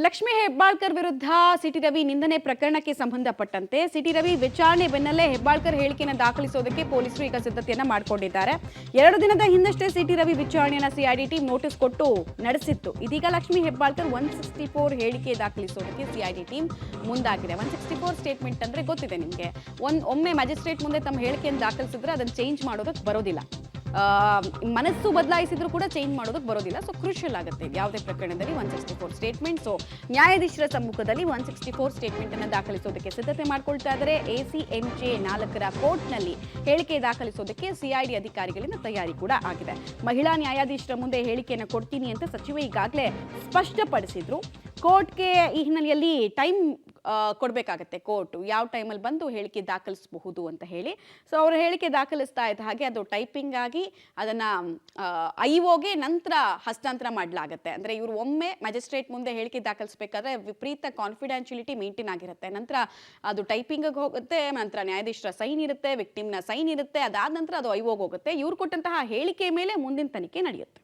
ಲಕ್ಷ್ಮೀ ಹೆಬ್ಬಾಳ್ಕರ್ ವಿರುದ್ಧ ಸಿಟಿ ರವಿ ನಿಂದನೆ ಪ್ರಕರಣಕ್ಕೆ ಸಂಬಂಧಪಟ್ಟಂತೆ ಸಿಟಿ ರವಿ ವಿಚಾರಣೆ ಬೆನ್ನಲ್ಲೇ ಹೆಬ್ಬಾಳ್ಕರ್ ಹೇಳಿಕೆಯನ್ನು ದಾಖಲಿಸೋದಕ್ಕೆ ಪೊಲೀಸರು ಈಗ ಸಿದ್ಧತೆಯನ್ನ ಮಾಡಿಕೊಂಡಿದ್ದಾರೆ. 2 ದಿನದ ಹಿಂದಷ್ಟೇ ಸಿಟಿ ರವಿ ವಿಚಾರಣೆಯನ್ನ ಸಿಐಡಿ ಟೀಮ್ ನೋಟಿಸ್ ಕೊಟ್ಟು ನಡೆಸಿತ್ತು. ಇದೀಗ ಲಕ್ಷ್ಮೀ ಹೆಬ್ಬಾಳ್ಕರ್ 164 ಹೇಳಿಕೆ ದಾಖಲಿಸೋದಕ್ಕೆ ಸಿಐಡಿ ಟೀಮ್ ಮುಂದಾಗಿದೆ. 164 ಸ್ಟೇಟ್ಮೆಂಟ್ ಅಂದ್ರೆ ಗೊತ್ತಿದೆ ನಿಮಗೆ. ಒಮ್ಮೆ ಮ್ಯಾಜಿಸ್ಟ್ರೇಟ್ ಮುಂದೆ ತಮ್ಮ ಹೇಳಿಕೆಯನ್ನು ದಾಖಲಿಸಿದ್ರೆ ಅದನ್ನು ಚೇಂಜ್ ಮಾಡೋದಕ್ಕೆ ಬರೋದಿಲ್ಲ. ಮನಸ್ಸು ಬದಲಾಯಿಸಿದ್ರು ಕೂಡ ಚೇಂಜ್ ಮಾಡೋದಕ್ಕೆ ಬರೋದಿಲ್ಲ. ಸೊ ಕ್ರೂಷಿಯಲ್ ಆಗುತ್ತೆ ಯಾವುದೇ ಪ್ರಕರಣದಲ್ಲಿ 164 ಸ್ಟೇಟ್ಮೆಂಟ್. ಸೊ ನ್ಯಾಯಾಧೀಶರ ಸಮ್ಮುಖದಲ್ಲಿ 164 ಸ್ಟೇಟ್ಮೆಂಟ್ ಅನ್ನು ದಾಖಲಿಸೋದಕ್ಕೆ ಸಿದ್ಧತೆ ಮಾಡ್ಕೊಳ್ತಾ ಇದ್ದಾರೆ. ACMJ 4ರ ಕೋರ್ಟ್ನಲ್ಲಿ ಹೇಳಿಕೆ ದಾಖಲಿಸೋದಕ್ಕೆ ಸಿಐಡಿ ಅಧಿಕಾರಿಗಳಿಂದ ತಯಾರಿ ಕೂಡ ಆಗಿದೆ. ಮಹಿಳಾ ನ್ಯಾಯಾಧೀಶರ ಮುಂದೆ ಹೇಳಿಕೆಯನ್ನು ಕೊಡ್ತೀನಿ ಅಂತ ಸಚಿವೆ ಈಗಾಗಲೇ ಸ್ಪಷ್ಟಪಡಿಸಿದ್ರು. ಕೋರ್ಟ್ಗೆ ಈ ಹಿನ್ನೆಲೆಯಲ್ಲಿ ಟೈಮ್ ಕೊಡಬೇಕಾಗತ್ತೆ. ಕೋರ್ಟ್ ಯಾವ ಟೈಮಲ್ಲಿ ಬಂದು ಹೇಳಿಕೆ ದಾಖಲಿಸಬಹುದು ಅಂತ ಹೇಳಿ. ಸೊ ಅವರು ಹೇಳಿಕೆ ದಾಖಲಿಸ್ತಾ ಇದ್ದ ಹಾಗೆ ಅದು ಟೈಪಿಂಗ್ ಆಗಿ ಅದನ್ನು IOಗೆ ನಂತರ ಹಸ್ತಾಂತರ ಮಾಡಲಾಗುತ್ತೆ. ಅಂದರೆ ಇವರು ಒಮ್ಮೆ ಮ್ಯಾಜಿಸ್ಟ್ರೇಟ್ ಮುಂದೆ ಹೇಳಿಕೆ ದಾಖಲಿಸಬೇಕಾದ್ರೆ ವಿಪರೀತ ಕಾನ್ಫಿಡೆನ್ಷಿಯಲಿಟಿ ಮೇಂಟೈನ್ ಆಗಿರುತ್ತೆ. ನಂತರ ಅದು ಟೈಪಿಂಗಿಗೆ ಹೋಗುತ್ತೆ, ನಂತರ ನ್ಯಾಯಾಧೀಶರ ಸೈನ್ ಇರುತ್ತೆ, ವಿಕ್ಟಿಮ್ನ ಸೈನ್ ಇರುತ್ತೆ, ಅದಾದ ನಂತರ ಅದು IOಗೆ ಹೋಗುತ್ತೆ. ಇವ್ರು ಕೊಟ್ಟಂತಹ ಹೇಳಿಕೆ ಮೇಲೆ ಮುಂದಿನ ತನಿಖೆ ನಡೆಯುತ್ತೆ.